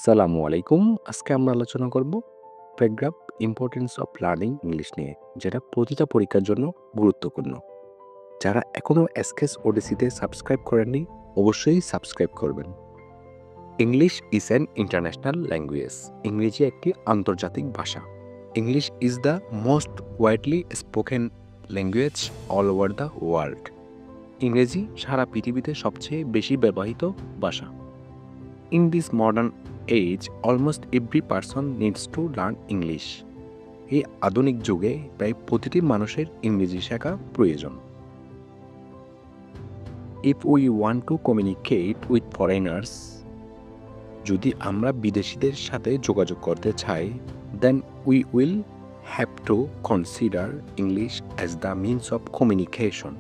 আসসালামু আলাইকুম। আজকে আমরা আলোচনা করব paragraph importance of learning English নিয়ে, যেটা প্রতিটা পরীক্ষার জন্য গুরুত্বপূর্ণ। যারা এখনো এসকেস ওডিসিতে সাবস্ক্রাইব করেননি, অবশ্যই সাবস্ক্রাইব করবেন। English is an international language. ইংরেজি একটি আন্তর্জাতিক ভাষা। English is the most widely spoken language all over the world. ইংরেজি সারা পৃথিবীতে সবচেয়ে বেশি ব্যবহৃত ভাষা। In this modern age, almost every person needs to learn English. এই আধুনিক যুগে প্রায় প্রতিটি মানুষের ইংরেজি শেখা প্রয়োজন। If we want to communicate with foreigners, যদি আমরা বিদেশিদের সাথে যোগাযোগ করতে চাই, then we will have to consider English as the means of communication.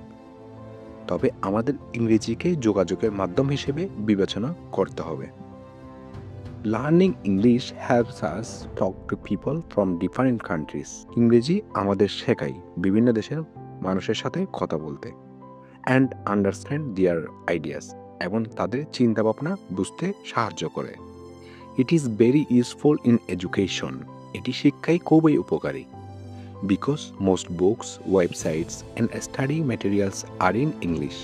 তবে আমাদের ইংরেজিকে যোগাযোগের মাধ্যম হিসেবে বিবেচনা করতে হবে। Learning English helps us talk to people from different countries. ইংরেজি আমাদের শেখায় বিভিন্ন দেশের মানুষের সাথে কথা বলতে and understand their ideas, এবং তাদের চিন্তাভাবনা বুঝতে সাহায্য করে। It is very useful in education. এটি শিক্ষায় খুবই উপকারী because most books, websites and study materials are in English.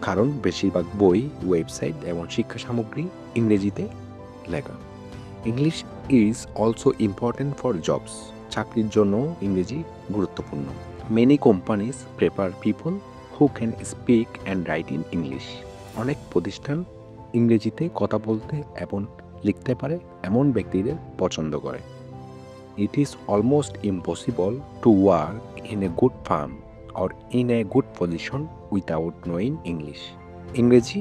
কারণ বেশিরভাগ বই, ওয়েবসাইট এবং শিক্ষা সামগ্রী ইংরেজিতে লেখা। English is also important for jobs. চাকরির জন্য ইংরেজি গুরুত্বপূর্ণ। Many companies prefer people who can speak and right in English. অনেক প্রতিষ্ঠান ইংরেজিতে কথা বলতে এবং লিখতে পারে এমন ব্যক্তিদের পছন্দ করে। It is almost impossible to work in a good farm or in a good position without knowing English. ইংরেজি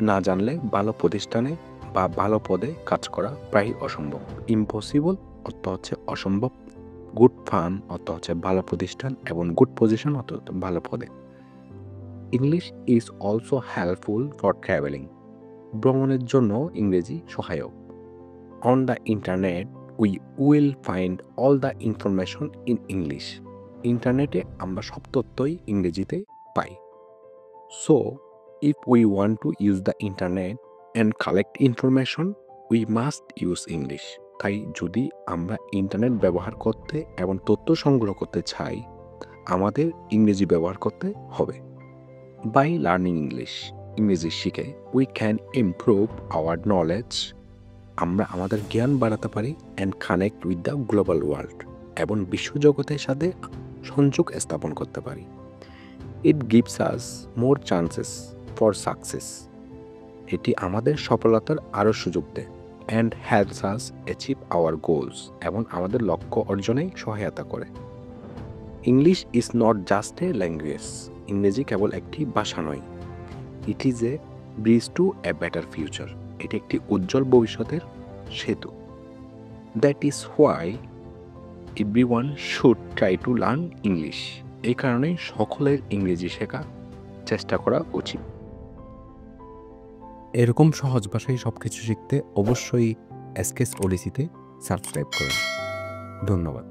না জানলে ভালো প্রতিষ্ঠানে বা ভালো পদে কাজ করা প্রায় অসম্ভব। ইম্পসিবল অর্থ হচ্ছে অসম্ভব, গুড ফার্ম অর্থ হচ্ছে ভালো প্রতিষ্ঠান, এবং গুড পজিশন অর্থ ভালো পদে। English is also helpful for travelling. ভ্রমণের জন্য ইংরেজি সহায়ক। On the internet we will find all the information in English. ইন্টারনেটে আমরা সব তথ্যই ইংরেজিতে পাই। So if we want to use the internet and collect information, we must use English. তাই যদি আমরা ইন্টারনেট ব্যবহার করতে এবং তথ্য সংগ্রহ করতে চাই, আমাদের ইংরেজি ব্যবহার করতে হবে। By learning English, ইংরেজি শিখে we can improve our knowledge. আমরা আমাদের জ্ঞান বাড়াতে পারি and connect with the global world, এবং বিশ্বজগতের সাথে সংযোগ স্থাপন করতে পারি। It gives us more chances for success. এটি আমাদের সফলতার আরও সুযোগ দেয় and helps us achieve our goals, এবং আমাদের লক্ষ্য অর্জনে সহায়তা করে। English is not just a language. ইংরেজি কেবল একটি ভাষা নয়। It is a bridge two a better future. এটি একটি উজ্জ্বল ভবিষ্যতের সেতু। That is why everyone should try to learn English. এই কারণেই সকলের ইংরেজি শেখা চেষ্টা করা উচিত। এরকম সহজ ভাষায় সব কিছু শিখতে অবশ্যই এসকেস ওডিসিতে সাবস্ক্রাইব করুন। ধন্যবাদ।